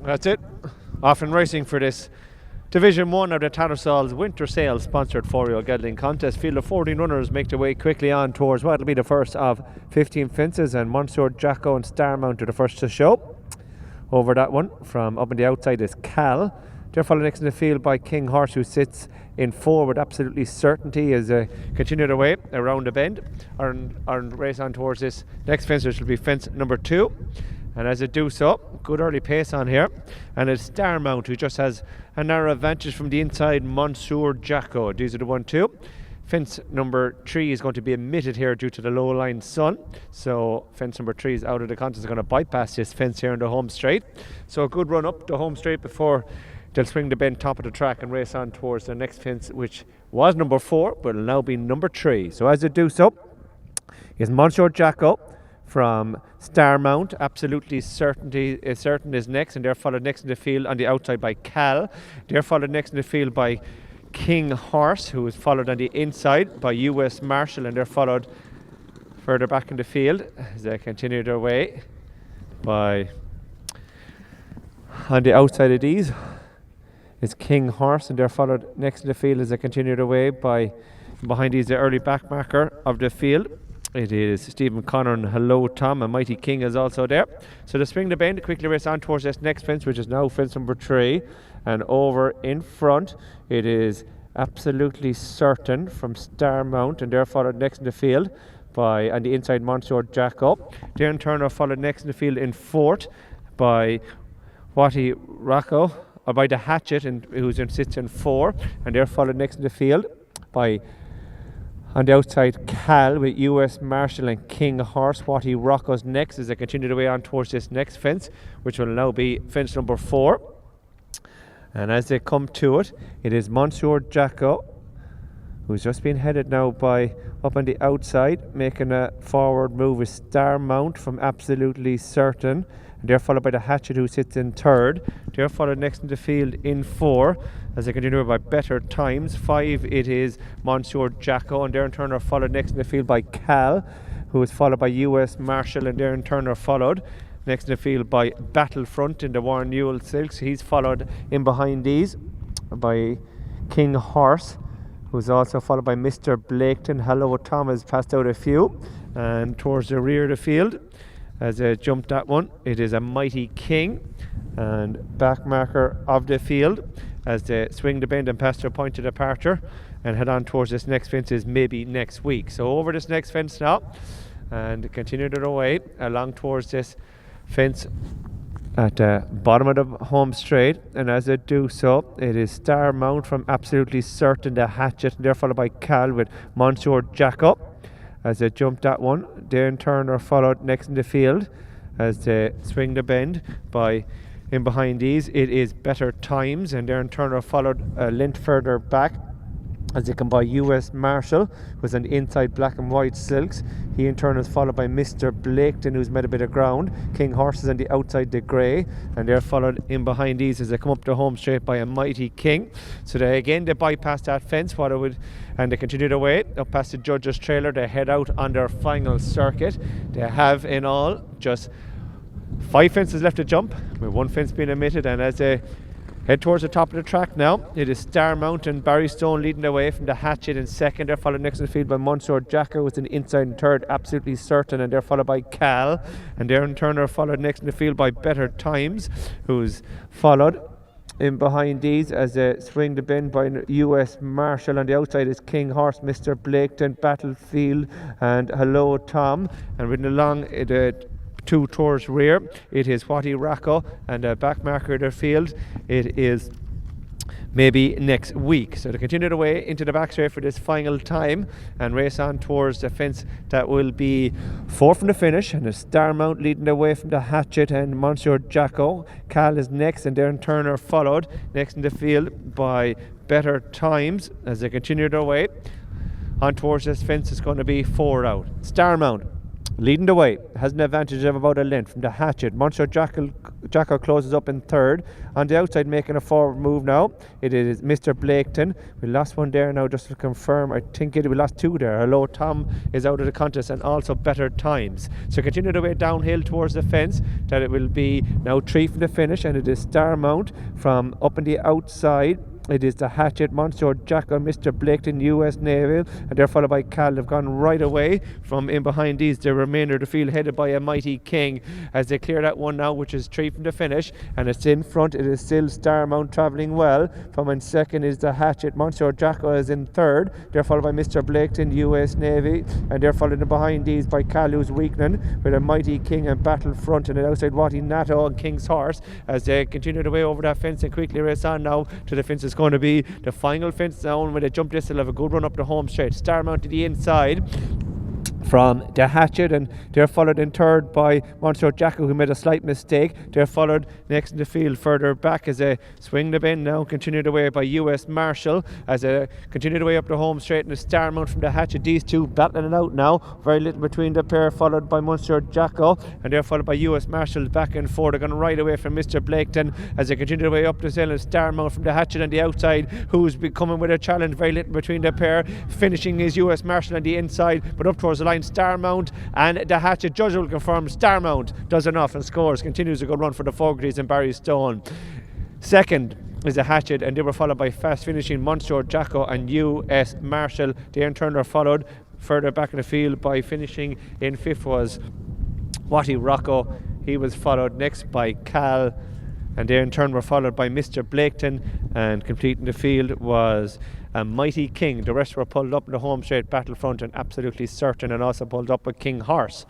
That's it. Off and racing for this Division 1 of the Tattersalls Winter Sales sponsored 4yo Gelding contest. Field of 14 runners make their way quickly on towards what will be the first of 15 fences, and Monsieur Jacko and Starmount are the first to show. Over that one, from up on the outside is Cal. They're followed next in the field by King Horse, who sits in 4 with absolutely certainty as they continue their way around the bend and race on towards this next fence, which will be fence number 2. And as it do so, good early pace on here. And it's Starmount, who just has a narrow advantage from the inside Monsieur Jacko. These are the 1-2. Fence number 3 is going to be omitted here due to the low line sun. So fence number 3 is out of the contest. Is going to bypass this fence here in the home straight. So a good run up the home straight before they'll swing the bend top of the track and race on towards the next fence, which was number 4, but will now be number 3. So as it do so, is Monsieur Jacko from Starmount, absolutely certain is next, and they're followed next in the field on the outside by Cal. They're followed next in the field by King Horse, who is followed on the inside by US Marshall, and they're followed further back in the field as they continue their way by, on the outside of these is King Horse, and they're followed next in the field as they continue their way by, behind these, the early back marker of the field. It is Stephen Connor and Hello Tom, and Mighty King is also there. So to swing the bend, quickly race on towards this next fence, which is now fence number 3. And over in front, it is absolutely certain from Starmount, and they're followed next in the field by, on the inside, Monsieur Jacko. Darren Turner followed next in the field in 4th by Watty Rocco, or by the Hatchet, who sits in 4, and they're followed next in the field by, on the outside, Cal with US Marshall and King Horse. Watty Rocco's next as they continue their way on towards this next fence, which will now be fence number 4. And as they come to it, it is Monsieur Jacko, who's just been headed now by, up on the outside, making a forward move with Starmount from absolutely certain. And they're followed by the Hatchet, who sits in 3rd. They're followed next in the field in 4 as they continue by Better Times. 5, it is Monsieur Jacko, and Darren Turner followed next in the field by Cal, who is followed by US Marshall, and Darren Turner followed next in the field by Battlefront in the Warren Newell Silks. He's followed in behind these by King Horse, who's also followed by Mr. Blaketon. Hello Tom has passed out a few, and towards the rear of the field, as they jumped that one, it is a Mighty King, and back marker of the field as they swing the bend and pass their point of departure and head on towards this next fence is maybe next week. So over this next fence now and continue their way along towards this fence at the bottom of the home straight, and as they do so, it is Starmount from absolutely certain, the Hatchet, and they're followed by Cal with Monsieur Jacko as they jump that one. Darren Turner followed next in the field as they swing the bend by, in behind these, it is Better Times, and Darren Turner followed a length further back as they come by US Marshall, who's on the inside black and white silks. He in turn is followed by Mr. Blaketon, who's made a bit of ground. King Horse is on the outside, the grey, and they're followed in behind these as they come up the home straight by a Mighty King. So they bypass that fence, and they continue their way up past the judge's trailer. They head out on their final circuit. They have in all just 5 fences left to jump, with 1 fence being omitted, and as they head towards the top of the track now, it is Starmount and Barry Stone leading the way from the Hatchet in 2nd. They're followed next in the field by Monsieur Jacko, who's in the inside in 3rd, absolutely certain, and they're followed by Cal. And Darren Turner followed next in the field by Better Times, who's followed in behind these as they swing the bend by US Marshall. On the outside is King Horse, Mr. Blaketon, Battlefield, and Hello Tom. And ridden along the 2 tours rear, it is Watty Rocco, and a back marker of their field, it is maybe next week. So to continue the way into the back straight for this final time and race on towards the fence that will be 4 from the finish, and a Starmount leading the way from the Hatchet and Monsieur Jacko. Cal is next, and Darren Turner followed next in the field by Better Times as they continue their way on towards this fence. Is going to be 4 out. Starmount Leading the way, has an advantage of about a length from the Hatchet. Monsieur Jacko closes up in third. On the outside, making a forward move now, it is Mr. Blaketon. We lost one there now, just to confirm. I think we lost two there. Hello Tom is out of the contest, and also Better Times. So continue the way downhill towards the fence. That it will be now 3 from the finish, and it is Starmount from up on the outside. It is the Hatchet, Monsieur Jacko, Mr. Blaketon, US Naval, and they're followed by Cal. They've gone right away from in behind these. The remainder of the field headed by a Mighty King as they clear that one now, which is 3 from the finish, and it's in front. It is still Starmount travelling well. From in second is the Hatchet. Monsieur Jacko is in third. They're followed by Mr. Blaketon, US Navy, and they're followed in behind these by Cal, who's weakening, with a Mighty King and Battlefront, and outside Watty Nato and King's Horse as they continue the way over that fence and quickly race on now to the fence. It's going to be the final fence zone where they jump this. They'll have a good run up the home straight. Starmount to the inside from the Hatchet, and they're followed in third by Monsieur Jacko, who made a slight mistake. They're followed next in the field further back as they swing the bend now, continued away by US Marshall as they continued away up the home straight, and the Starmount from the Hatchet. These two battling it out now, very little between the pair, followed by Monsieur Jacko, and they're followed by US Marshall back and forth. They're going to ride away from Mr. Blaketon as they continue away up the hill, and Starmount from the Hatchet on the outside, who's coming with a challenge, very little between the pair. Finishing is US Marshall on the inside, but up towards the line Starmount and the Hatchet. Judge will confirm Starmount does enough and scores. Continues a good run for the Fogartys and Barry Stone. Second is the Hatchet, and they were followed by fast finishing Monsieur Jacko and US Marshall. They in turn are followed further back in the field by finishing in fifth was Watty Rocco. He was followed next by Cal, and they in turn were followed by Mr. Blaketon, and completing the field was a Mighty King. The rest were pulled up in the home straight, Battlefront and Absolutely Certain, and also pulled up with King Horse.